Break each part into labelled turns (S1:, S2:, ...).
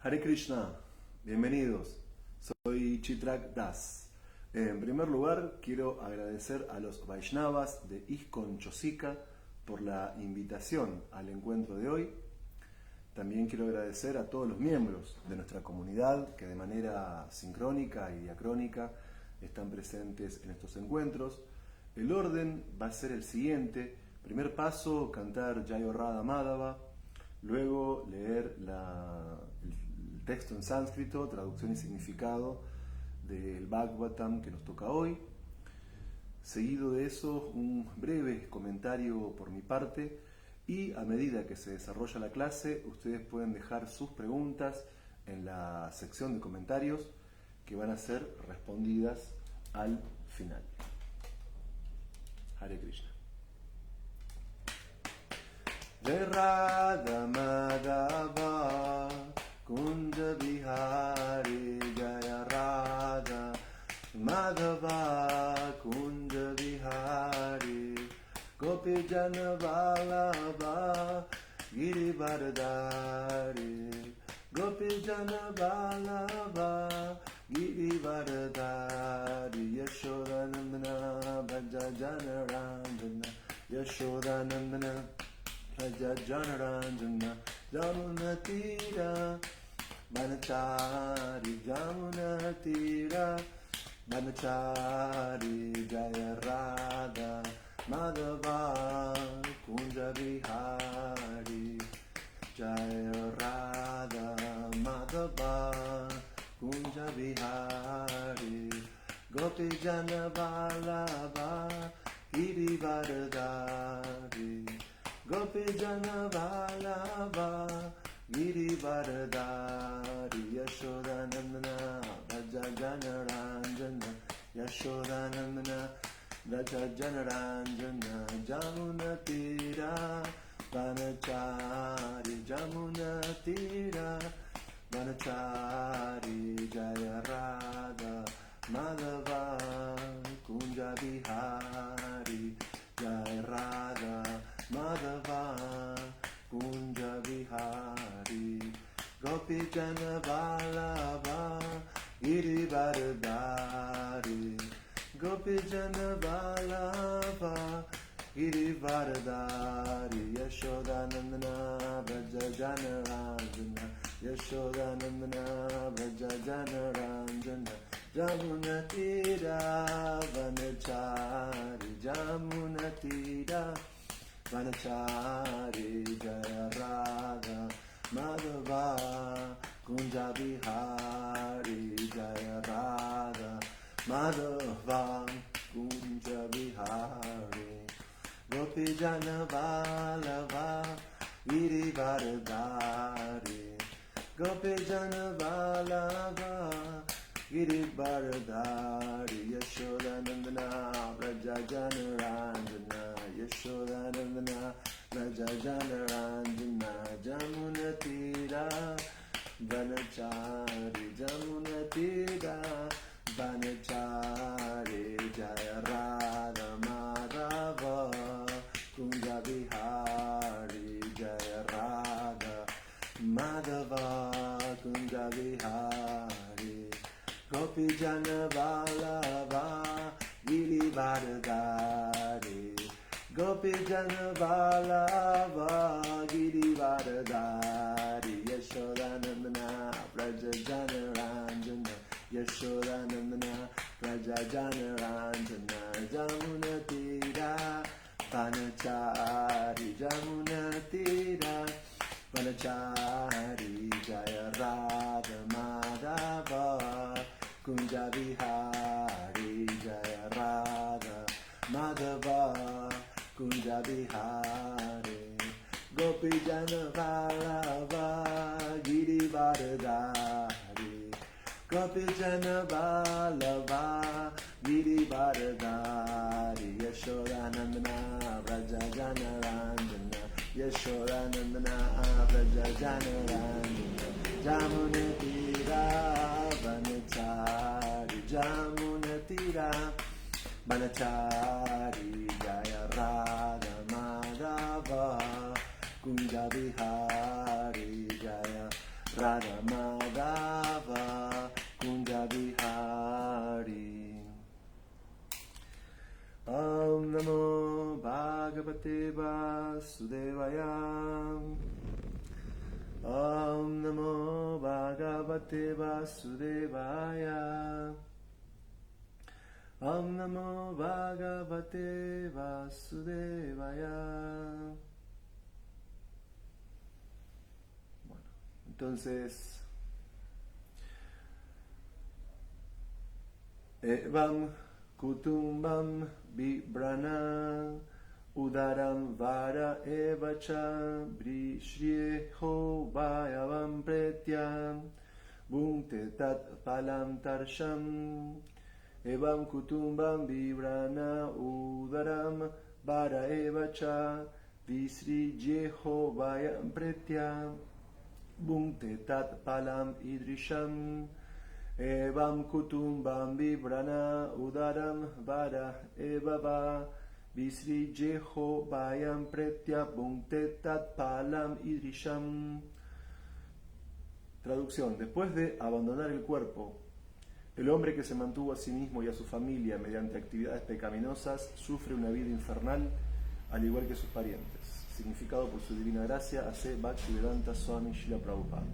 S1: Hare Krishna, bienvenidos. Soy Chitrak Das. En primer lugar, quiero agradecer a los Vaishnavas de ISKCON Chosica por la invitación al encuentro de hoy. También quiero agradecer a todos los miembros de nuestra comunidad que de manera sincrónica y diacrónica están presentes en estos encuentros. El orden va a ser el siguiente. Primer paso, cantar Jayo Radha Madhava. Luego leer el texto en sánscrito, traducción y significado del Bhagavatam que nos toca hoy. Seguido de eso, un breve comentario por mi parte, y a medida que se desarrolla la clase, ustedes pueden dejar sus preguntas en la sección de comentarios que van a ser respondidas al final. Hare Krishna. Jai Radha Madhava Kunja Vihari Jaya Radha Madhava Kunja Vihari Gopi Jana Vallabha Girivardhari Gopi Jana Vallabha Girivardhari Yashodanandana Bhaja Jana Ranjana Yashodanandana Bhaja Jana Ranjana Jamuna Tira Vanachari Jamuna Tira Vanachari Jaya Radha Madhava Kunja Vihari Jaya Radha Madhava Kunja Vihari Gopi Jana Vallabha Girivardhari Gopi Jana Vallabha Girivardhari Yashodanandana Bhaja Jana Ranjana Yashodanandana Bhaja Jana Ranjana Jamuna Tira Vanachari Jamuna Tira Vanachari Jaya Radha Madhava Kunja Vihari Jaya Radha Madhava Kunja Vihari Gopi Jana Vallabha Girivardhari Gopi Jana Vallabha Girivardhari Yashodanandana Bhaja Jana Ranjana Yashodanandana Bhaja Jana Ranjana Jamuna Tira Vanachari Jamuna Tira Vanachari Jaya Radha Madhava Kunja Vihari Jaya Radha Madhava Kunja Vihari Gopi Jana Vallabha Girivardhari Gopi Jana Vallabha Girivardhari Yashodanandana Bhaja Jana Ranjana Yashodanandana Bhaja Jana Ranjana Jamuna Tira Vanachari Jamuna Tira Vanachari Jaya Radha Madhava Kunja Vihari Jaya Radha Madhava Kunja Vihari Gopi Jana Vallabha Girivardhari Gopi Jana Vallabha Girivardhari Yashodanandana Bhaja Jana Ranjana Yashodanandana Bhaja Jana Ranjana Jamuna Tira Vanachari Jamuna Tira Vanachari Jaya Radha Madhava Kunja Vihari Jaya Radha Madhava Kunja Vihari Gopi Jana Vallabha Girivardhari Gopi Jana Vallabha Girivardhari Yashodanandana Bhaja Jana Ranjana Yashodanandana Bhaja Jana Ranjana Jamuna Tira Vanachari Jamuna Tira Vanachari Jaya Radha Madhava Kunja Vihari Jaya Radha Madhava Bhagavate Vasudevaya. Om Namo Bhagavate Vasudevaya. Bueno, entonces, Evam Kutumbam Vibrana Udaram Vara Evacha Brishrieho Vayavam Pretyam Bhunte Tat Palam Tarsham. Evam Kutumbam Vibrana Udaram Vara Evacha Brishrieho Vayavam Pretyam Bhunte Tat Palam Idrisham. Evam Kutumbam Vibrana Udaram Vara Evava Visri Jeho Vayam Pretya Bhunte Tat Palam Idrisham. Traducción: después de abandonar el cuerpo, el hombre que se mantuvo a sí mismo y a su familia mediante actividades pecaminosas sufre una vida infernal, al igual que sus parientes. Significado por su divina gracia, A.C. Bhaktivedanta Swami Srila Prabhupada.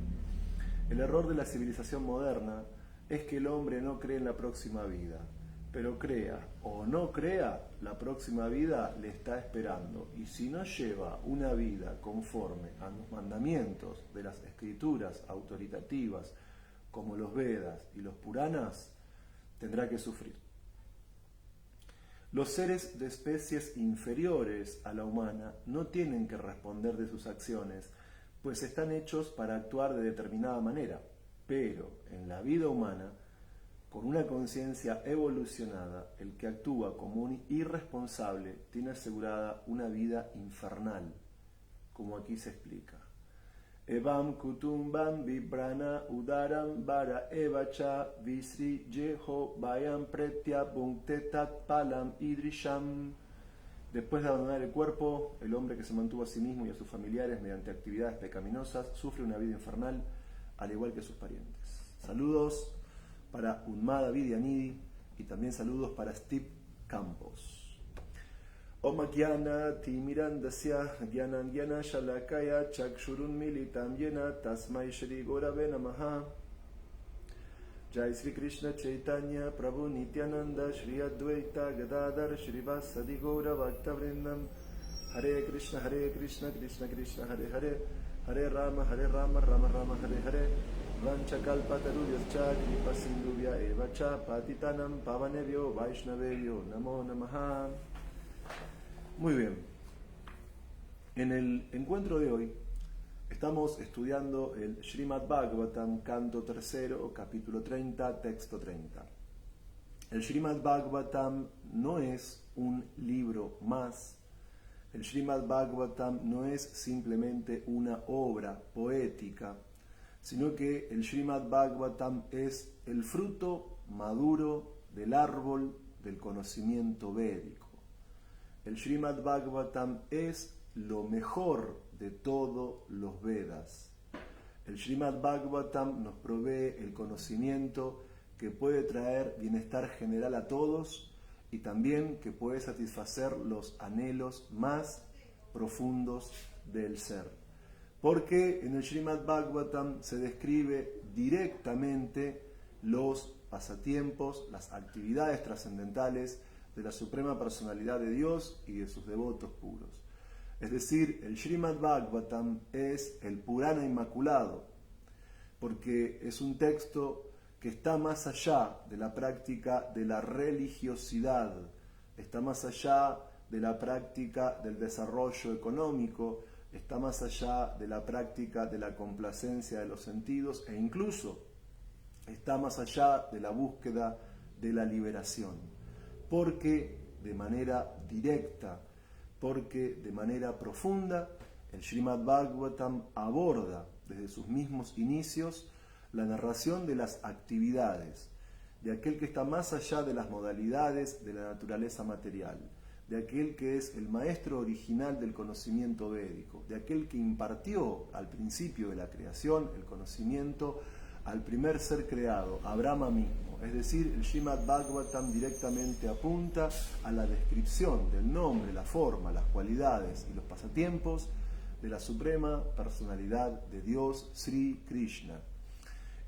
S1: El error de la civilización moderna es que el hombre no cree en la próxima vida, pero crea o no crea, la próxima vida le está esperando, y si no lleva una vida conforme a los mandamientos de las escrituras autoritativas como los Vedas y los Puranas, tendrá que sufrir. Los seres de especies inferiores a la humana no tienen que responder de sus acciones, pues están hechos para actuar de determinada manera. Pero en la vida humana, con una conciencia evolucionada, el que actúa como un irresponsable tiene asegurada una vida infernal, como aquí se explica. Evam kutumbam vibrana udaram vara evacha visri jeho vayam pretya bhunte tat palam idrisham. Después de abandonar el cuerpo, el hombre que se mantuvo a sí mismo y a sus familiares mediante actividades pecaminosas sufre una vida infernal, al igual que sus parientes. Saludos para Unmada Vidyanidhi y también saludos para Steve Campos. Om Gyana Timirandasya Gyanan Gyana Shalakaya Chakshurun Militam Yena Tasmai Shri Gurave Namaha. Jai Sri Krishna Chaitanya Prabhu Nityananda Shri Advaita Gadadhar Shri Vasadi Gaura Bhakta Vrindam. Hare Krishna Krishna Krishna Hare Hare Hare Rama Rama Rama Hare Hare Vanchakalpatarubhyascha Kripa Sindhubhya Evacha Patitanam Pavanebhyo Vaishnavebhyo Namo Namaha. Muy bien. En el encuentro de hoy estamos estudiando el Srimad Bhagavatam, canto 3, capítulo 30, texto 30. El Srimad Bhagavatam no es un libro más. El Srimad Bhagavatam no es simplemente una obra poética, sino que el Srimad Bhagavatam es el fruto maduro del árbol del conocimiento védico. El Srimad Bhagavatam es lo mejor de todos los Vedas. El Srimad Bhagavatam nos provee el conocimiento que puede traer bienestar general a todos y también que puede satisfacer los anhelos más profundos del ser. Porque en el Srimad Bhagavatam se describe directamente los pasatiempos, las actividades trascendentales de la Suprema Personalidad de Dios y de sus devotos puros. Es decir, el Srimad Bhagavatam es el Purana Inmaculado, porque es un texto que está más allá de la práctica de la religiosidad, está más allá de la práctica del desarrollo económico, está más allá de la práctica de la complacencia de los sentidos e incluso está más allá de la búsqueda de la liberación. Porque de manera directa, porque de manera profunda, el Srimad Bhagavatam aborda desde sus mismos inicios la narración de las actividades, de aquel que está más allá de las modalidades de la naturaleza material, de aquel que es el maestro original del conocimiento védico, de aquel que impartió al principio de la creación el conocimiento al primer ser creado, a Brahma mismo. Es decir, el Srimad Bhagavatam directamente apunta a la descripción del nombre, la forma, las cualidades y los pasatiempos de la Suprema Personalidad de Dios, Sri Krishna.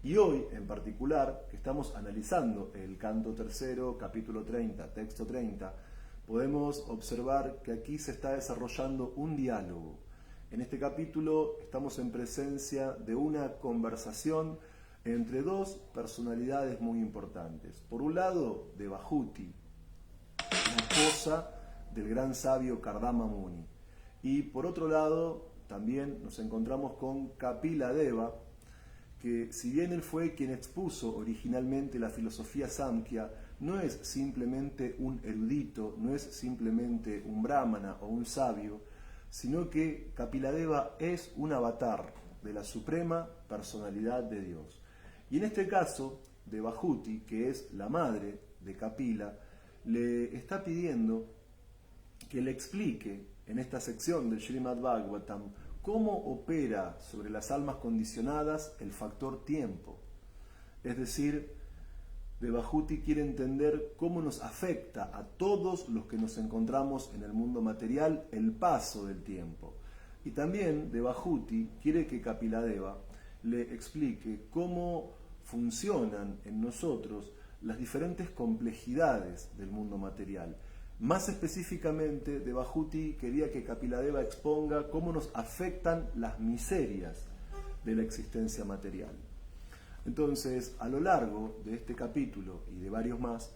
S1: Y hoy, en particular, que estamos analizando el canto tercero, capítulo 30, texto 30, podemos observar que aquí se está desarrollando un diálogo. En este capítulo estamos en presencia de una conversación entre dos personalidades muy importantes. Por un lado, Devahuti, la esposa del gran sabio Kardama Muni. Y por otro lado, también nos encontramos con Kapila Deva, que si bien él fue quien expuso originalmente la filosofía Samkhya, no es simplemente un erudito, no es simplemente un brahmana o un sabio, sino que Kapila Deva es un avatar de la suprema personalidad de Dios. Y en este caso, Devahuti, que es la madre de Kapila, le está pidiendo que le explique en esta sección del Srimad Bhagavatam cómo opera sobre las almas condicionadas el factor tiempo. Es decir, Devahuti quiere entender cómo nos afecta a todos los que nos encontramos en el mundo material el paso del tiempo. Y también Devahuti quiere que Kapila Deva le explique cómo funcionan en nosotros las diferentes complejidades del mundo material. Más específicamente, Devahuti quería que Kapila Deva exponga cómo nos afectan las miserias de la existencia material. Entonces, a lo largo de este capítulo y de varios más,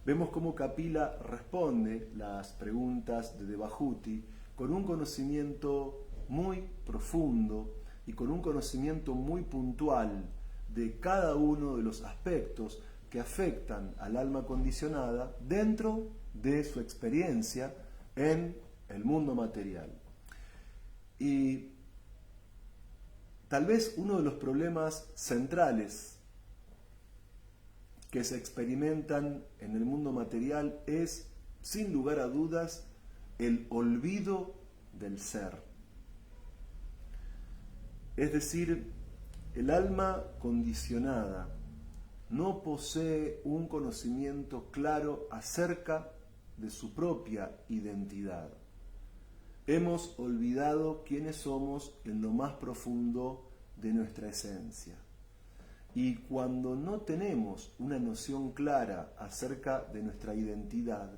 S1: vemos cómo Kapila responde las preguntas de Devahuti con un conocimiento muy profundo y con un conocimiento muy puntual de cada uno de los aspectos que afectan al alma condicionada dentro de su experiencia en el mundo material. Y tal vez uno de los problemas centrales que se experimentan en el mundo material es, sin lugar a dudas, el olvido del ser. Es decir, el alma condicionada no posee un conocimiento claro acerca de su propia identidad. Hemos olvidado quiénes somos en lo más profundo de nuestra esencia. Y cuando no tenemos una noción clara acerca de nuestra identidad,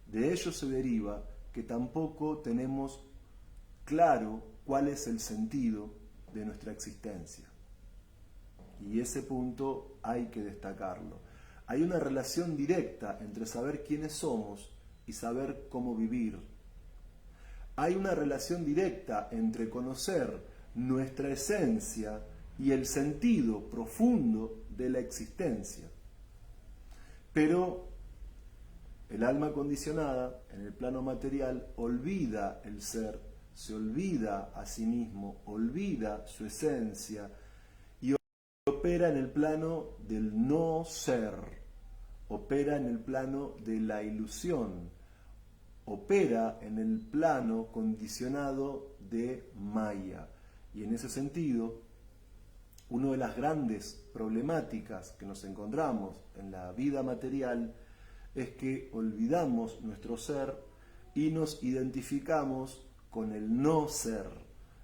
S1: de ello se deriva que tampoco tenemos claro cuál es el sentido de nuestra existencia. Y ese punto hay que destacarlo. Hay una relación directa entre saber quiénes somos y saber cómo vivir. Hay una relación directa entre conocer nuestra esencia y el sentido profundo de la existencia. Pero el alma condicionada en el plano material olvida el ser, se olvida a sí mismo, olvida su esencia y opera en el plano del no ser, opera en el plano de la ilusión, opera en el plano condicionado de Maya. Y en ese sentido, una de las grandes problemáticas que nos encontramos en la vida material es que olvidamos nuestro ser y nos identificamos con el no ser,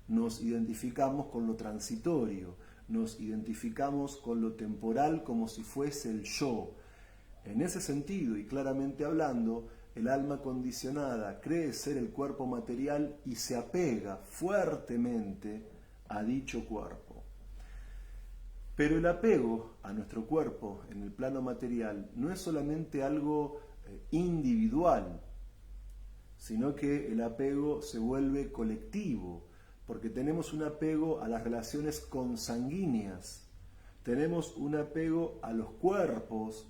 S1: nos identificamos con lo transitorio, nos identificamos con lo temporal como si fuese el yo. En ese sentido, y claramente hablando, el alma condicionada cree ser el cuerpo material y se apega fuertemente a dicho cuerpo. Pero el apego a nuestro cuerpo en el plano material no es solamente algo individual, sino que el apego se vuelve colectivo, porque tenemos un apego a las relaciones consanguíneas, tenemos un apego a los cuerpos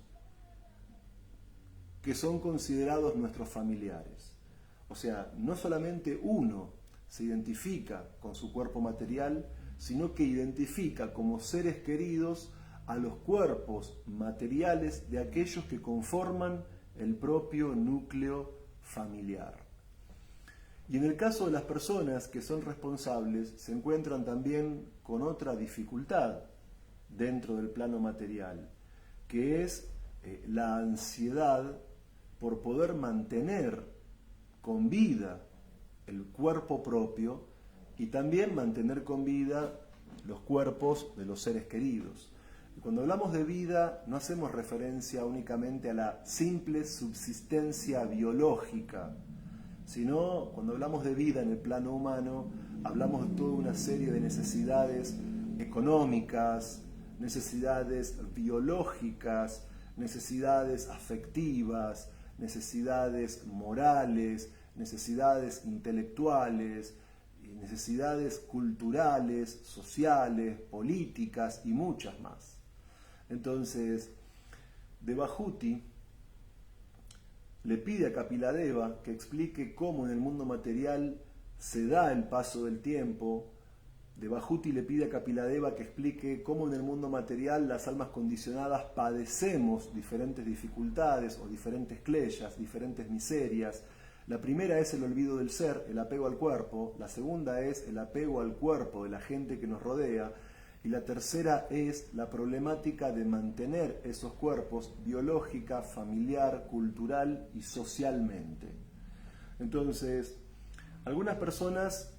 S1: que son considerados nuestros familiares. O sea, no solamente uno se identifica con su cuerpo material, sino que identifica como seres queridos a los cuerpos materiales de aquellos que conforman el propio núcleo familiar. Y en el caso de las personas que son responsables, se encuentran también con otra dificultad dentro del plano material, que es la ansiedad por poder mantener con vida el cuerpo propio y también mantener con vida los cuerpos de los seres queridos. Y cuando hablamos de vida, no hacemos referencia únicamente a la simple subsistencia biológica, sino cuando hablamos de vida en el plano humano, hablamos de toda una serie de necesidades económicas, necesidades biológicas, necesidades afectivas, necesidades morales, necesidades intelectuales, necesidades culturales, sociales, políticas y muchas más. Entonces, Devahuti le pide a Kapiladeva que explique cómo en el mundo material se da el paso del tiempo. Devahuti le pide a Kapiladeva que explique cómo en el mundo material las almas condicionadas padecemos diferentes dificultades o diferentes kleyas, diferentes miserias. La primera es el olvido del ser, el apego al cuerpo. La segunda es el apego al cuerpo de la gente que nos rodea. Y la tercera es la problemática de mantener esos cuerpos biológica, familiar, cultural y socialmente. Entonces, algunas personas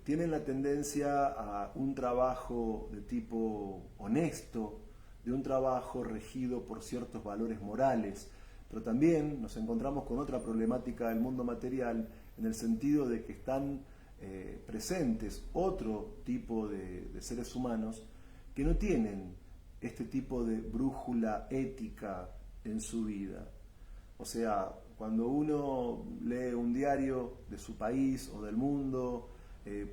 S1: tienen la tendencia a un trabajo de tipo honesto, de un trabajo regido por ciertos valores morales, pero también nos encontramos con otra problemática del mundo material en el sentido de que están presentes otro tipo de seres humanos que no tienen este tipo de brújula ética en su vida. O sea, cuando uno lee un diario de su país o del mundo,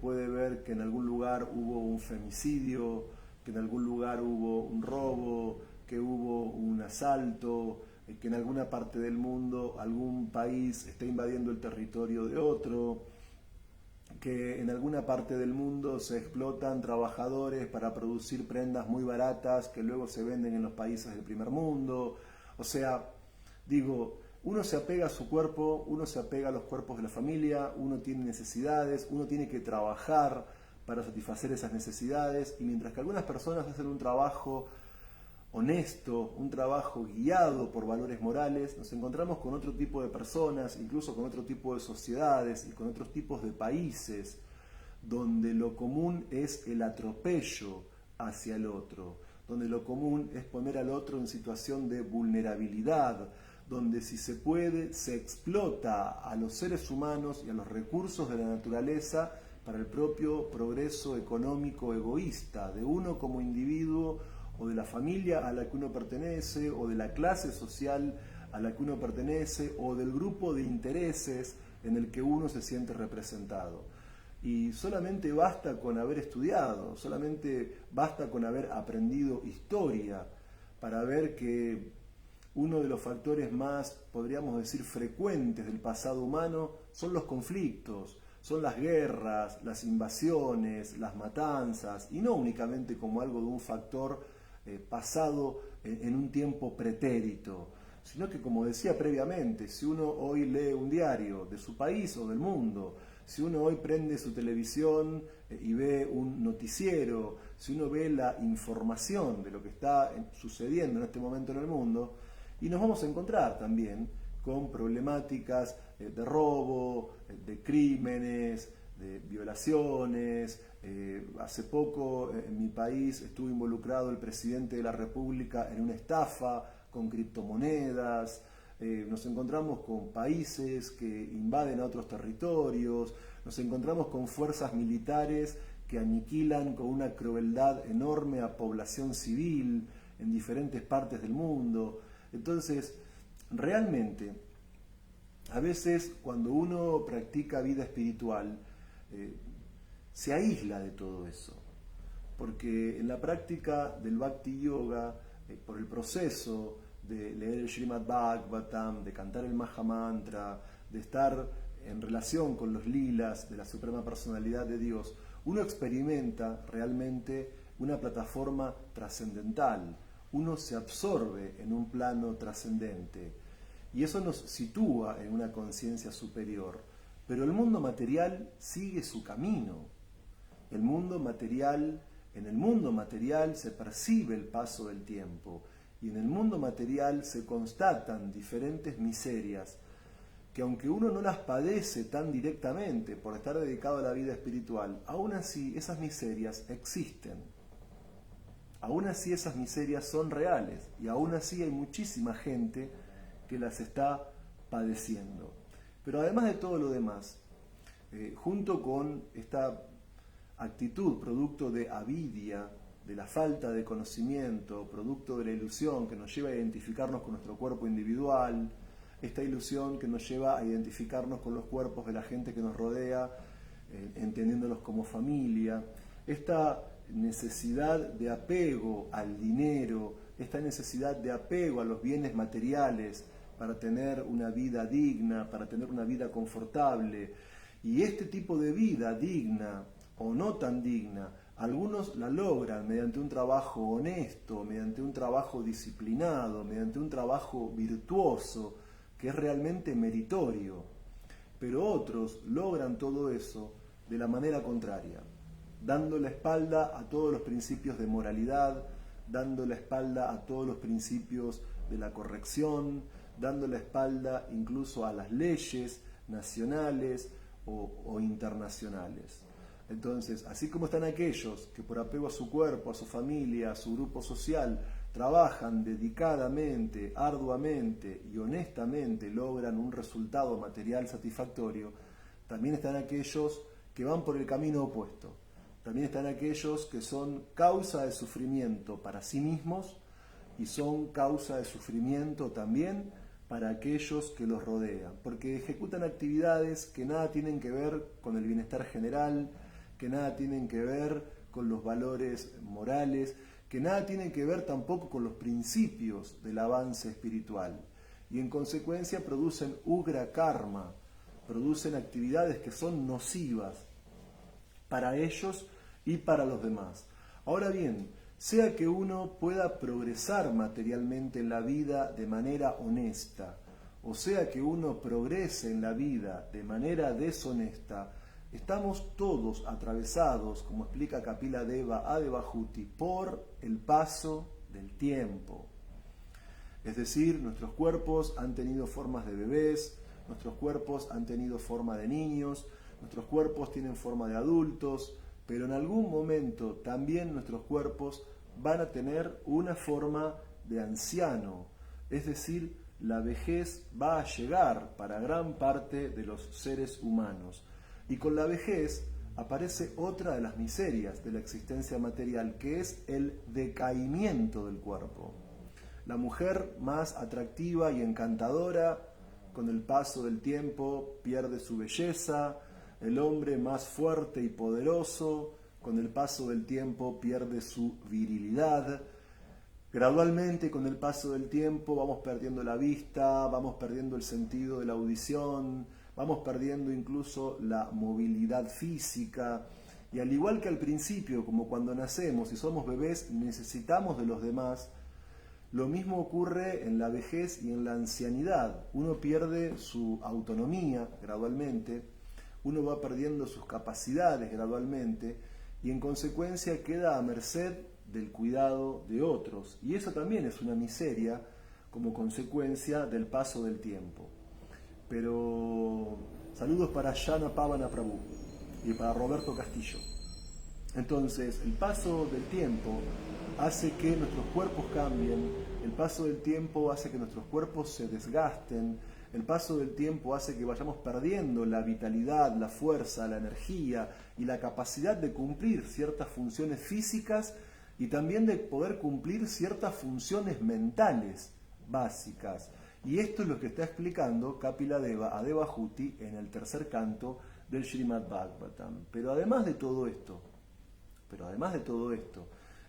S1: puede ver que en algún lugar hubo un femicidio, que en algún lugar hubo un robo, que hubo un asalto, que en alguna parte del mundo algún país está invadiendo el territorio de otro, que en alguna parte del mundo se explotan trabajadores para producir prendas muy baratas que luego se venden en los países del primer mundo. O sea, digo, uno se apega a su cuerpo, uno se apega a los cuerpos de la familia, uno tiene necesidades, uno tiene que trabajar para satisfacer esas necesidades, y mientras que algunas personas hacen un trabajo honesto, un trabajo guiado por valores morales, nos encontramos con otro tipo de personas, incluso con otro tipo de sociedades y con otros tipos de países, donde lo común es el atropello hacia el otro, donde lo común es poner al otro en situación de vulnerabilidad, donde si se puede se explota a los seres humanos y a los recursos de la naturaleza para el propio progreso económico egoísta de uno como individuo, o de la familia a la que uno pertenece, o de la clase social a la que uno pertenece, o del grupo de intereses en el que uno se siente representado. Y solamente basta con haber estudiado, solamente basta con haber aprendido historia para ver que uno de los factores más, podríamos decir, frecuentes del pasado humano son los conflictos, son las guerras, las invasiones, las matanzas, y no únicamente como algo de un factor pasado en un tiempo pretérito, sino que, como decía previamente, si uno hoy lee un diario de su país o del mundo, si uno hoy prende su televisión y ve un noticiero, si uno ve la información de lo que está sucediendo en este momento en el mundo, y nos vamos a encontrar también con problemáticas de robo, de crímenes, de violaciones. Hace poco en mi país estuvo involucrado el presidente de la República en una estafa con criptomonedas. Nos encontramos con países que invaden a otros territorios, nos encontramos con fuerzas militares que aniquilan con una crueldad enorme a población civil en diferentes partes del mundo. Entonces, realmente, a veces cuando uno practica vida espiritual, se aísla de todo eso, porque en la práctica del Bhakti Yoga, por el proceso de leer el Srimad Bhagavatam, de cantar el Mahamantra, de estar en relación con los lilas de la Suprema Personalidad de Dios, uno experimenta realmente una plataforma trascendental, uno se absorbe en un plano trascendente, y eso nos sitúa en una conciencia superior. Pero el mundo material sigue su camino. En el mundo material se percibe el paso del tiempo, y en el mundo material se constatan diferentes miserias que aunque uno no las padece tan directamente por estar dedicado a la vida espiritual, aún así esas miserias existen. Aún así esas miserias son reales y aún así hay muchísima gente que las está padeciendo. Pero además de todo lo demás, junto con esta actitud producto de avidia, de la falta de conocimiento, producto de la ilusión que nos lleva a identificarnos con nuestro cuerpo individual, esta ilusión que nos lleva a identificarnos con los cuerpos de la gente que nos rodea, entendiéndolos como familia, esta necesidad de apego al dinero, esta necesidad de apego a los bienes materiales para tener una vida digna, para tener una vida confortable. Y este tipo de vida digna o no tan digna, algunos la logran mediante un trabajo honesto, mediante un trabajo disciplinado, mediante un trabajo virtuoso, que es realmente meritorio. Pero otros logran todo eso de la manera contraria, dando la espalda a todos los principios de moralidad, dando la espalda a todos los principios de la corrección, dando la espalda incluso a las leyes nacionales o internacionales. Entonces, así como están aquellos que por apego a su cuerpo, a su familia, a su grupo social, trabajan dedicadamente, arduamente y honestamente, logran un resultado material satisfactorio, también están aquellos que van por el camino opuesto. También están aquellos que son causa de sufrimiento para sí mismos y son causa de sufrimiento también para aquellos que los rodean, porque ejecutan actividades que nada tienen que ver con el bienestar general, que nada tienen que ver con los valores morales, que nada tienen que ver tampoco con los principios del avance espiritual. Y en consecuencia producen ugra karma, producen actividades que son nocivas para ellos y para los demás. Ahora bien, sea que uno pueda progresar materialmente en la vida de manera honesta, o sea que uno progrese en la vida de manera deshonesta, estamos todos atravesados, como explica Kapila Deva Adebahuti, por el paso del tiempo. Es decir, nuestros cuerpos han tenido formas de bebés, nuestros cuerpos han tenido forma de niños, nuestros cuerpos tienen forma de adultos, pero en algún momento también nuestros cuerpos van a tener una forma de anciano. Es decir, la vejez va a llegar para gran parte de los seres humanos. Y con la vejez aparece otra de las miserias de la existencia material, que es el decaimiento del cuerpo. La mujer más atractiva y encantadora, con el paso del tiempo pierde su belleza. El hombre más fuerte y poderoso, con el paso del tiempo pierde su virilidad. Gradualmente, con el paso del tiempo, vamos perdiendo la vista, vamos perdiendo el sentido de la audición, vamos perdiendo incluso la movilidad física. Y al igual que al principio, como cuando nacemos y somos bebés, necesitamos de los demás, lo mismo ocurre en la vejez y en la ancianidad. Uno pierde su autonomía gradualmente, uno va perdiendo sus capacidades gradualmente y en consecuencia queda a merced del cuidado de otros. Y eso también es una miseria como consecuencia del paso del tiempo. Pero saludos para Shana Pavana Prabhu y para Roberto Castillo. Entonces, el paso del tiempo hace que nuestros cuerpos cambien, el paso del tiempo hace que nuestros cuerpos se desgasten, el paso del tiempo hace que vayamos perdiendo la vitalidad, la fuerza, la energía y la capacidad de cumplir ciertas funciones físicas y también de poder cumplir ciertas funciones mentales básicas. Y esto es lo que está explicando Kapila Deva Adebahuti en el tercer canto del Srimad Bhagavatam. Pero además de todo esto,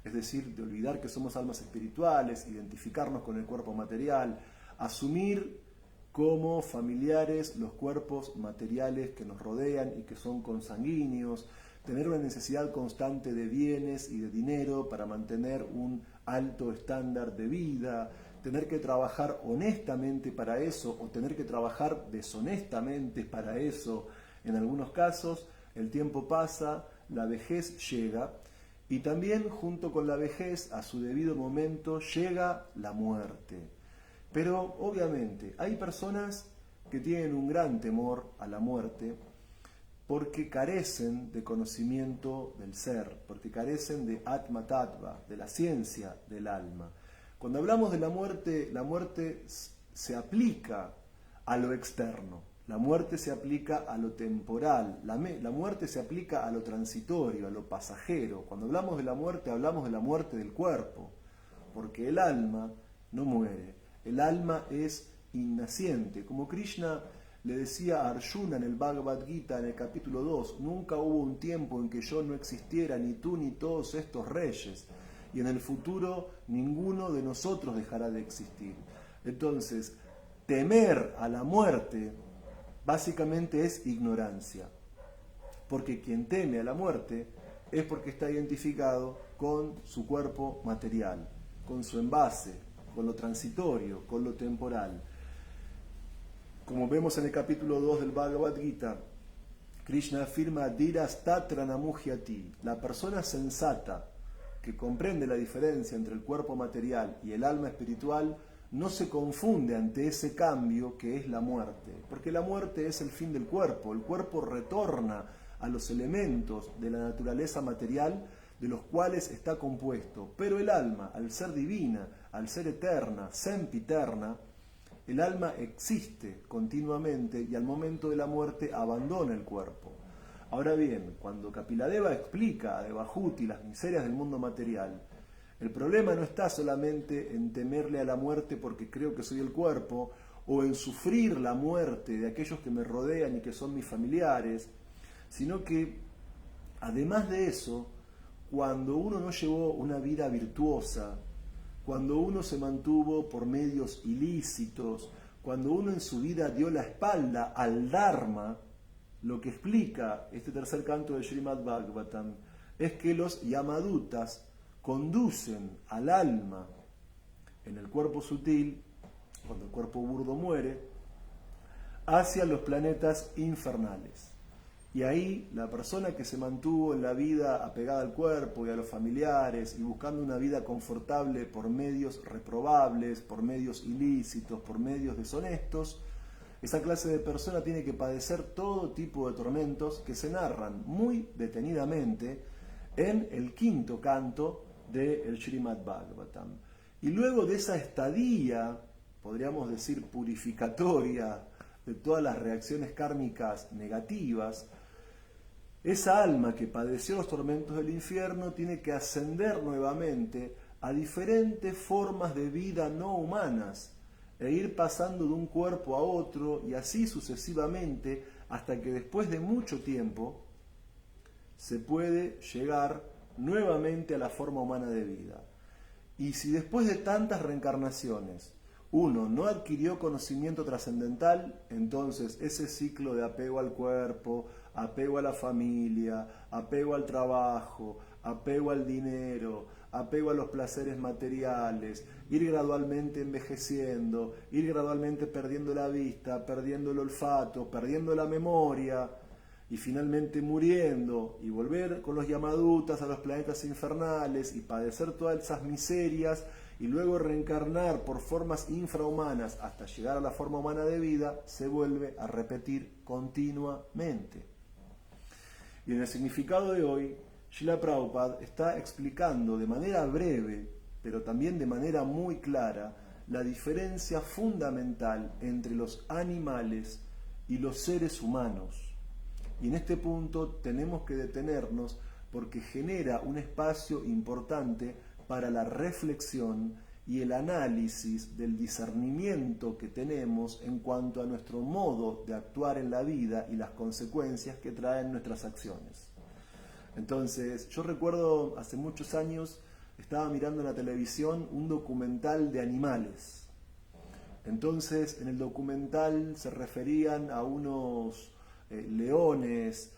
S1: es decir, de olvidar que somos almas espirituales, identificarnos con el cuerpo material, asumir como familiares los cuerpos materiales que nos rodean y que son consanguíneos, tener una necesidad constante de bienes y de dinero para mantener un alto estándar de vida, tener que trabajar honestamente para eso o tener que trabajar deshonestamente para eso. En algunos casos el tiempo pasa, la vejez llega y también junto con la vejez a su debido momento llega la muerte. Pero obviamente hay personas que tienen un gran temor a la muerte porque carecen de conocimiento del ser, porque carecen de Atma Tattva, de la ciencia del alma. Cuando hablamos de la muerte se aplica a lo externo, la muerte se aplica a lo temporal, la muerte se aplica a lo transitorio, a lo pasajero. Cuando hablamos de la muerte del cuerpo, porque el alma no muere, el alma es innaciente. Como Krishna le decía a Arjuna en el Bhagavad Gita, en el capítulo 2, nunca hubo un tiempo en que yo no existiera, ni tú ni todos estos reyes, y en el futuro ninguno de nosotros dejará de existir. Entonces, temer a la muerte básicamente es ignorancia, porque quien teme a la muerte es porque está identificado con su cuerpo material, con su envase, con lo transitorio, con lo temporal. Como vemos en el capítulo 2 del Bhagavad Gita, Krishna afirma Dhiras tatra namuhyati, la persona sensata que comprende la diferencia entre el cuerpo material y el alma espiritual no se confunde ante ese cambio que es la muerte, porque la muerte es el fin del cuerpo, el cuerpo retorna a los elementos de la naturaleza material de los cuales está compuesto, pero el alma, al ser divina, al ser eterna, sempiterna, el alma existe continuamente y al momento de la muerte abandona el cuerpo. Ahora bien, cuando Kapiladeva explica a Devahuti las miserias del mundo material, el problema no está solamente en temerle a la muerte porque creo que soy el cuerpo, o en sufrir la muerte de aquellos que me rodean y que son mis familiares, sino que, además de eso, cuando uno no llevó una vida virtuosa, cuando uno se mantuvo por medios ilícitos, cuando uno en su vida dio la espalda al Dharma, lo que explica este tercer canto de Srimad Bhagavatam es que los Yamadutas conducen al alma en el cuerpo sutil, cuando el cuerpo burdo muere, hacia los planetas infernales. Y ahí la persona que se mantuvo en la vida apegada al cuerpo y a los familiares y buscando una vida confortable por medios reprobables, por medios ilícitos, por medios deshonestos, esa clase de persona tiene que padecer todo tipo de tormentos que se narran muy detenidamente en el quinto canto del Srimad Bhagavatam. Y luego de esa estadía, podríamos decir purificatoria, de todas las reacciones kármicas negativas, esa alma que padeció los tormentos del infierno tiene que ascender nuevamente a diferentes formas de vida no humanas e ir pasando de un cuerpo a otro y así sucesivamente hasta que después de mucho tiempo se puede llegar nuevamente a la forma humana de vida. Y si después de tantas reencarnaciones uno no adquirió conocimiento trascendental, entonces ese ciclo de apego al cuerpo, apego a la familia, apego al trabajo, apego al dinero, apego a los placeres materiales, ir gradualmente envejeciendo, ir gradualmente perdiendo la vista, perdiendo el olfato, perdiendo la memoria, y finalmente muriendo, y volver con los Yamadutas a los planetas infernales y padecer todas esas miserias, y luego reencarnar por formas infrahumanas hasta llegar a la forma humana de vida, se vuelve a repetir continuamente. Y en el significado de hoy, Srila Prabhupada está explicando de manera breve, pero también de manera muy clara, la diferencia fundamental entre los animales y los seres humanos. Y en este punto tenemos que detenernos porque genera un espacio importante para la reflexión y el análisis del discernimiento que tenemos en cuanto a nuestro modo de actuar en la vida y las consecuencias que traen nuestras acciones. Entonces, yo recuerdo hace muchos años, estaba mirando en la televisión un documental de animales. Entonces, en el documental se referían a unos leones,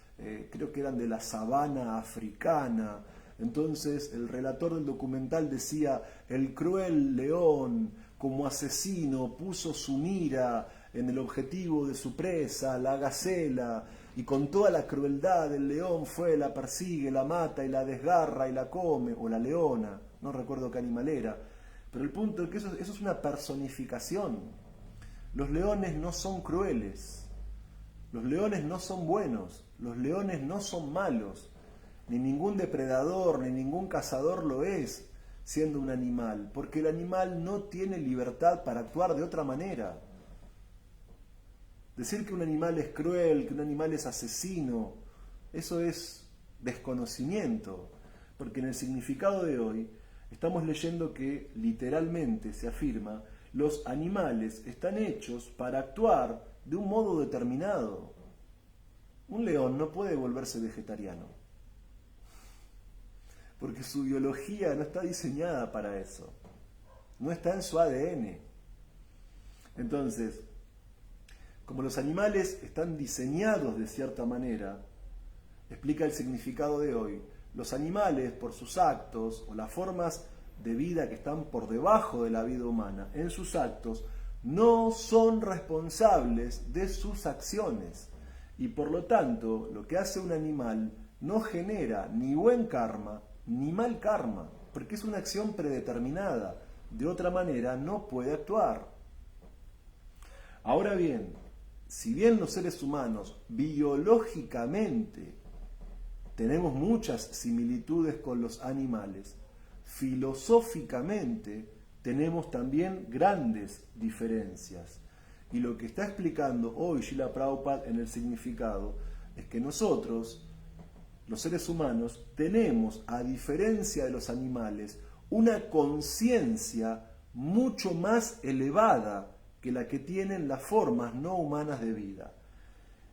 S1: creo que eran de la sabana africana. Entonces el relator del documental decía, el cruel león como asesino puso su mira en el objetivo de su presa, la gacela, y con toda la crueldad el león fue, la persigue, la mata y la desgarra y la come, o la leona, no recuerdo qué animal era. Pero el punto es que eso es una personificación. Los leones no son crueles, los leones no son buenos, los leones no son malos, ni ningún depredador, ni ningún cazador lo es, siendo un animal, porque el animal no tiene libertad para actuar de otra manera. Decir que un animal es cruel, que un animal es asesino, eso es desconocimiento, porque en el significado de hoy estamos leyendo que literalmente se afirma: los animales están hechos para actuar de un modo determinado. Un león no puede volverse vegetariano, porque su biología no está diseñada para eso, no está en su ADN. Entonces, como los animales están diseñados de cierta manera, explica el significado de hoy, los animales, por sus actos o las formas de vida que están por debajo de la vida humana, en sus actos, no son responsables de sus acciones. Y por lo tanto, lo que hace un animal no genera ni buen karma ni mal karma, porque es una acción predeterminada. De otra manera, no puede actuar. Ahora bien, si bien los seres humanos biológicamente tenemos muchas similitudes con los animales, filosóficamente tenemos también grandes diferencias. Y lo que está explicando hoy Srila Prabhupada en el significado es que nosotros, los seres humanos, tenemos, a diferencia de los animales, una conciencia mucho más elevada que la que tienen las formas no humanas de vida.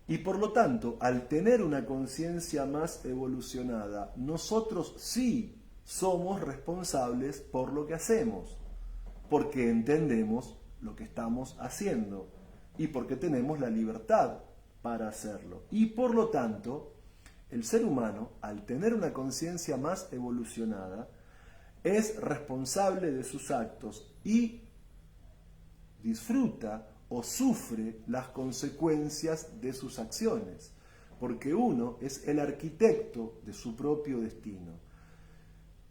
S1: Y por lo tanto, al tener una conciencia más evolucionada, nosotros sí somos responsables por lo que hacemos, porque entendemos lo que estamos haciendo y porque tenemos la libertad para hacerlo. Y por lo tanto, el ser humano, al tener una conciencia más evolucionada, es responsable de sus actos y disfruta o sufre las consecuencias de sus acciones, porque uno es el arquitecto de su propio destino.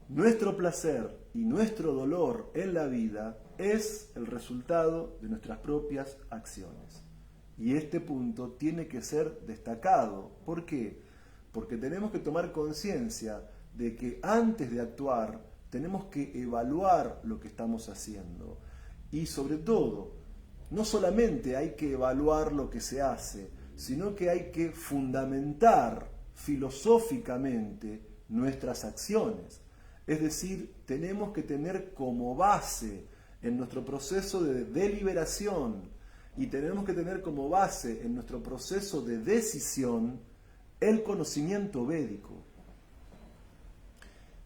S1: Nuestro placer y nuestro dolor en la vida es el resultado de nuestras propias acciones. Y este punto tiene que ser destacado. ¿Por qué? Porque tenemos que tomar conciencia de que antes de actuar tenemos que evaluar lo que estamos haciendo. Y sobre todo, no solamente hay que evaluar lo que se hace, sino que hay que fundamentar filosóficamente nuestras acciones. Es decir, tenemos que tener como base en nuestro proceso de deliberación y tenemos que tener como base en nuestro proceso de decisión el conocimiento védico.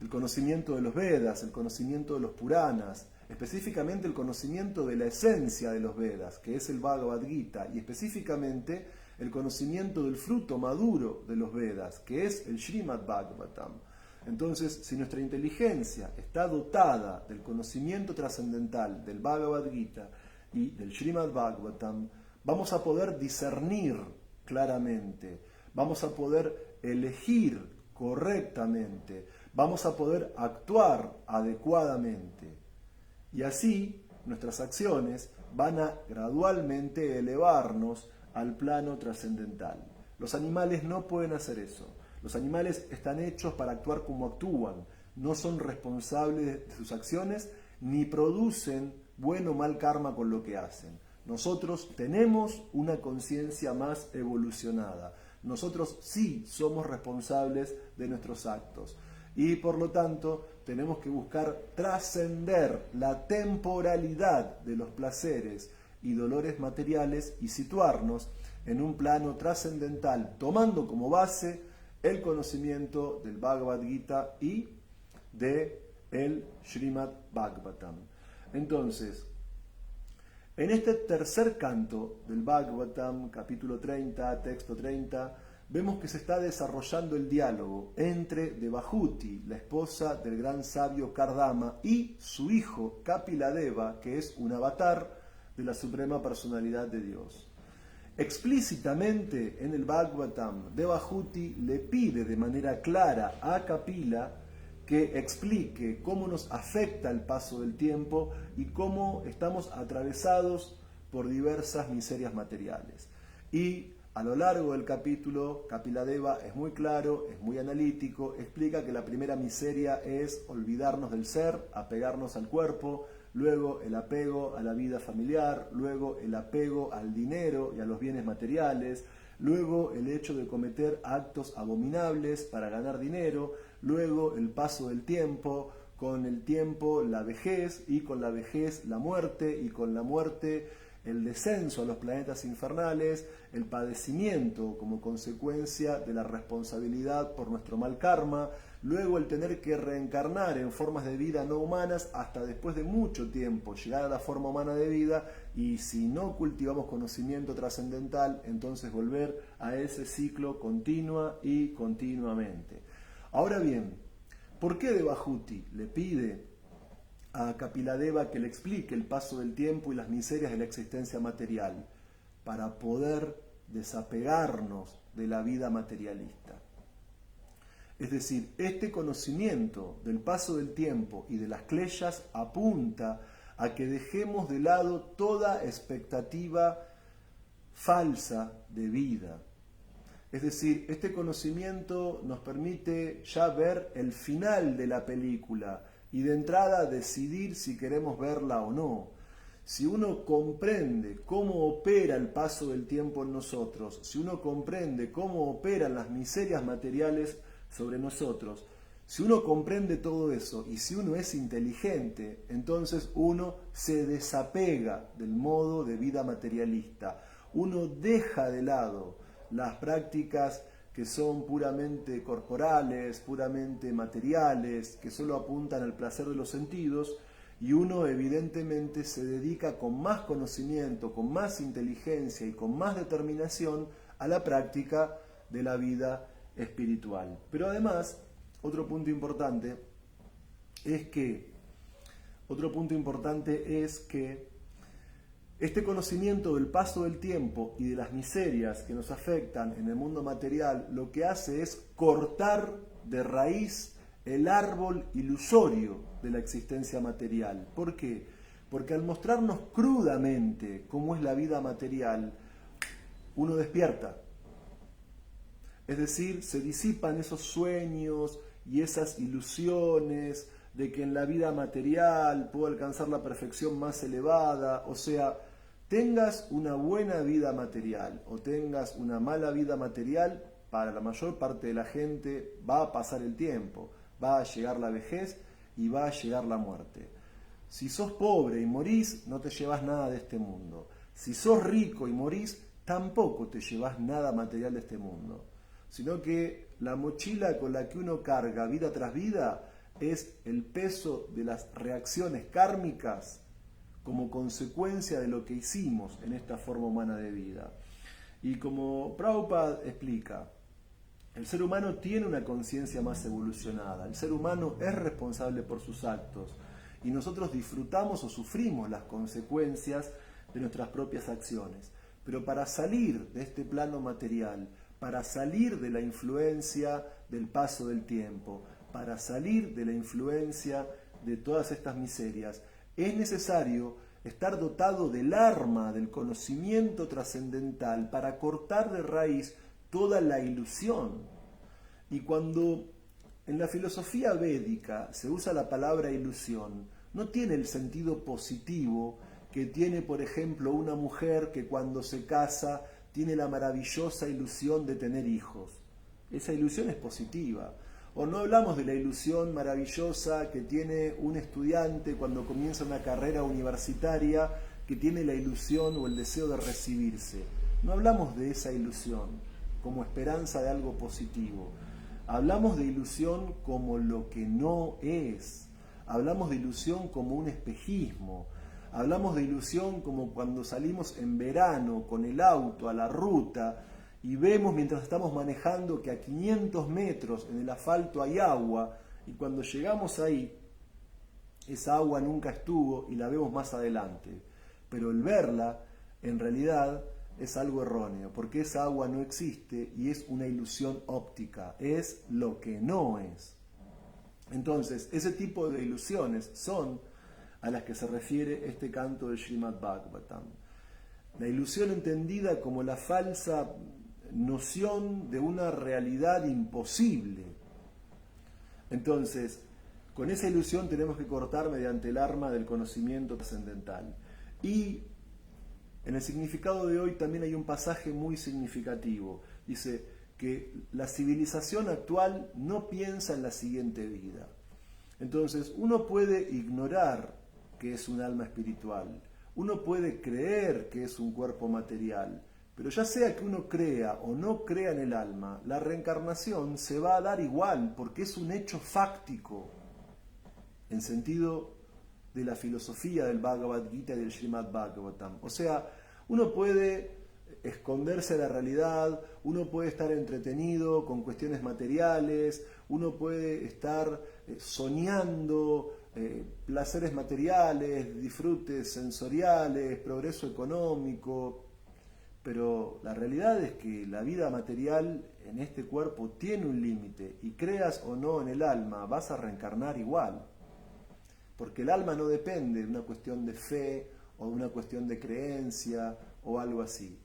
S1: El conocimiento de los Vedas, el conocimiento de los Puranas, específicamente el conocimiento de la esencia de los Vedas, que es el Bhagavad Gita, y específicamente el conocimiento del fruto maduro de los Vedas, que es el Srimad Bhagavatam. Entonces, si nuestra inteligencia está dotada del conocimiento trascendental del Bhagavad Gita y del Srimad Bhagavatam, vamos a poder discernir claramente, vamos a poder elegir correctamente, vamos a poder actuar adecuadamente. Y así nuestras acciones van a gradualmente elevarnos al plano trascendental. Los animales no pueden hacer eso. Los animales están hechos para actuar como actúan, no son responsables de sus acciones ni producen buen o mal karma con lo que hacen. Nosotros tenemos una conciencia más evolucionada. Nosotros sí somos responsables de nuestros actos. Y por lo tanto tenemos que buscar trascender la temporalidad de los placeres y dolores materiales y situarnos en un plano trascendental, tomando como base el conocimiento del Bhagavad Gita y del Srimad Bhagavatam. Entonces, en este tercer canto del Bhagavatam, capítulo 30, texto 30, vemos que se está desarrollando el diálogo entre Devahuti, la esposa del gran sabio Kardama, y su hijo Kapiladeva, que es un avatar de la Suprema Personalidad de Dios. Explícitamente en el Bhagavatam, Devahuti le pide de manera clara a Kapila que explique cómo nos afecta el paso del tiempo y cómo estamos atravesados por diversas miserias materiales. Y a lo largo del capítulo, Kapiladeva es muy claro, es muy analítico, explica que la primera miseria es olvidarnos del ser, apegarnos al cuerpo, luego el apego a la vida familiar, luego el apego al dinero y a los bienes materiales, luego el hecho de cometer actos abominables para ganar dinero, luego el paso del tiempo, con el tiempo la vejez, y con la vejez la muerte, y con la muerte el descenso a los planetas infernales, el padecimiento como consecuencia de la responsabilidad por nuestro mal karma, luego el tener que reencarnar en formas de vida no humanas hasta después de mucho tiempo llegar a la forma humana de vida, y si no cultivamos conocimiento trascendental, entonces volver a ese ciclo continua y continuamente. Ahora bien, ¿por qué Devahuti le pide a Kapiladeva que le explique el paso del tiempo y las miserias de la existencia material? Para poder desapegarnos de la vida materialista. Es decir, este conocimiento del paso del tiempo y de las kleyas apunta a que dejemos de lado toda expectativa falsa de vida. Es decir, este conocimiento nos permite ya ver el final de la película y de entrada decidir si queremos verla o no. Si uno comprende cómo opera el paso del tiempo en nosotros, si uno comprende cómo operan las miserias materiales sobre nosotros, si uno comprende todo eso y si uno es inteligente, entonces uno se desapega del modo de vida materialista. Uno deja de lado las prácticas que son puramente corporales, puramente materiales, que solo apuntan al placer de los sentidos, y uno evidentemente se dedica con más conocimiento, con más inteligencia y con más determinación a la práctica de la vida espiritual. Pero además, otro punto importante es que este conocimiento del paso del tiempo y de las miserias que nos afectan en el mundo material, lo que hace es cortar de raíz el árbol ilusorio de la existencia material. ¿Por qué? Porque al mostrarnos crudamente cómo es la vida material, uno despierta. Es decir, se disipan esos sueños y esas ilusiones de que en la vida material puedo alcanzar la perfección más elevada. O sea, tengas una buena vida material o tengas una mala vida material, para la mayor parte de la gente va a pasar el tiempo, va a llegar la vejez y va a llegar la muerte. Si sos pobre y morís, no te llevas nada de este mundo. Si sos rico y morís, tampoco te llevas nada material de este mundo. Sino que la mochila con la que uno carga vida tras vida es el peso de las reacciones kármicas como consecuencia de lo que hicimos en esta forma humana de vida. Y como Prabhupada explica, el ser humano tiene una conciencia más evolucionada, el ser humano es responsable por sus actos y nosotros disfrutamos o sufrimos las consecuencias de nuestras propias acciones. Pero para salir de este plano material, para salir de la influencia del paso del tiempo, para salir de la influencia de todas estas miserias, es necesario estar dotado del arma del conocimiento trascendental para cortar de raíz toda la ilusión. Y cuando en la filosofía védica se usa la palabra ilusión, no tiene el sentido positivo que tiene, por ejemplo, una mujer que cuando se casa tiene la maravillosa ilusión de tener hijos. Esa ilusión es positiva. O no hablamos de la ilusión maravillosa que tiene un estudiante cuando comienza una carrera universitaria, que tiene la ilusión o el deseo de recibirse. No hablamos de esa ilusión como esperanza de algo positivo. Hablamos de ilusión como lo que no es. Hablamos de ilusión como un espejismo. Hablamos de ilusión como cuando salimos en verano con el auto a la ruta y vemos mientras estamos manejando que a 500 metros en el asfalto hay agua, y cuando llegamos ahí, esa agua nunca estuvo y la vemos más adelante. Pero el verla, en realidad, es algo erróneo, porque esa agua no existe y es una ilusión óptica, es lo que no es. Entonces, ese tipo de ilusiones son a las que se refiere este canto de Srimad Bhagavatam. La ilusión entendida como la falsa noción de una realidad imposible. Entonces, con esa ilusión tenemos que cortar mediante el arma del conocimiento trascendental. Y en el significado de hoy también hay un pasaje muy significativo. Dice que la civilización actual no piensa en la siguiente vida. Entonces, uno puede ignorar que es un alma espiritual, uno puede creer que es un cuerpo material, pero ya sea que uno crea o no crea en el alma, la reencarnación se va a dar igual, porque es un hecho fáctico, en sentido de la filosofía del Bhagavad Gita y del Srimad Bhagavatam. O sea, uno puede esconderse de la realidad, uno puede estar entretenido con cuestiones materiales, uno puede estar soñando placeres materiales, disfrutes sensoriales, progreso económico, pero la realidad es que la vida material en este cuerpo tiene un límite, y creas o no en el alma, vas a reencarnar igual, porque el alma no depende de una cuestión de fe o de una cuestión de creencia o algo así.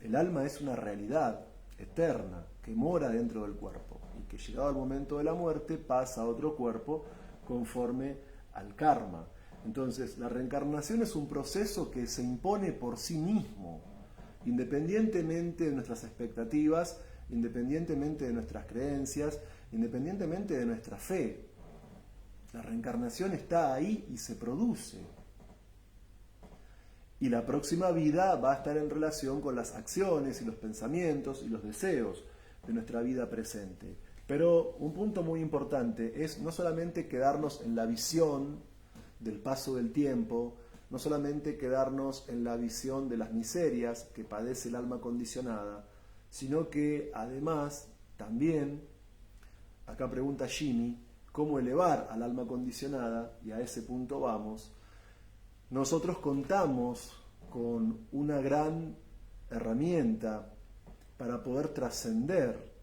S1: El alma es una realidad eterna que mora dentro del cuerpo y que llegado el momento de la muerte pasa a otro cuerpo conforme al karma. Entonces, la reencarnación es un proceso que se impone por sí mismo, independientemente de nuestras expectativas, independientemente de nuestras creencias, independientemente de nuestra fe. La reencarnación está ahí y se produce. Y la próxima vida va a estar en relación con las acciones y los pensamientos y los deseos de nuestra vida presente. Pero un punto muy importante es no solamente quedarnos en la visión del paso del tiempo, no solamente quedarnos en la visión de las miserias que padece el alma condicionada, sino que además también, acá pregunta Jimmy, ¿cómo elevar al alma condicionada? Y a ese punto vamos. Nosotros contamos con una gran herramienta para poder trascender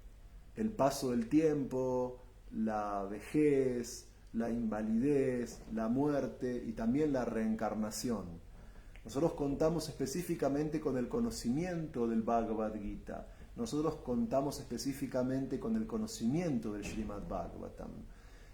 S1: el paso del tiempo, la vejez, la invalidez, la muerte y también la reencarnación. Nosotros contamos específicamente con el conocimiento del Bhagavad Gita. Nosotros contamos específicamente con el conocimiento del Srimad Bhagavatam.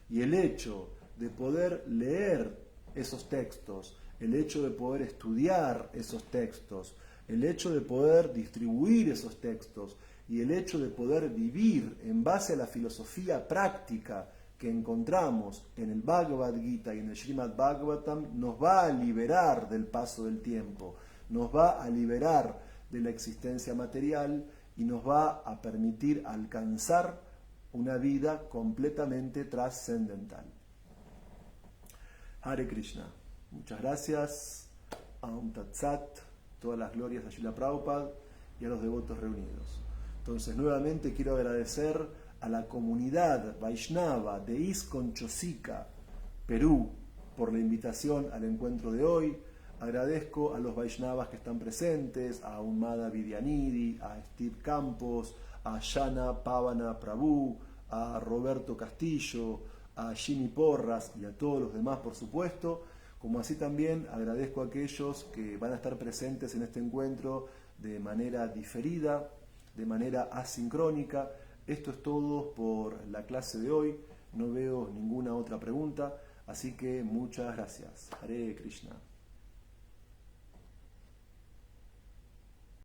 S1: Y el hecho de poder leer esos textos, el hecho de poder estudiar esos textos, el hecho de poder distribuir esos textos y el hecho de poder vivir en base a la filosofía práctica que encontramos en el Bhagavad Gita y en el Srimad Bhagavatam nos va a liberar del paso del tiempo, nos va a liberar de la existencia material y nos va a permitir alcanzar una vida completamente trascendental. Hare Krishna. Muchas gracias. Aum Tat Sat. Todas las glorias a Srila Prabhupada y a los devotos reunidos. Entonces, nuevamente quiero agradecer a la comunidad Vaishnava de ISKCON Chosica, Perú, por la invitación al encuentro de hoy. Agradezco a los Vaishnavas que están presentes, a Ummada Vidyanidhi, a Steve Campos, a Shana Pavana Prabhu, a Roberto Castillo, a Jimmy Porras y a todos los demás, por supuesto, como así también agradezco a aquellos que van a estar presentes en este encuentro de manera diferida, de manera asincrónica. Esto es todo por la clase de hoy, no veo ninguna otra pregunta, así que muchas gracias. Hare Krishna.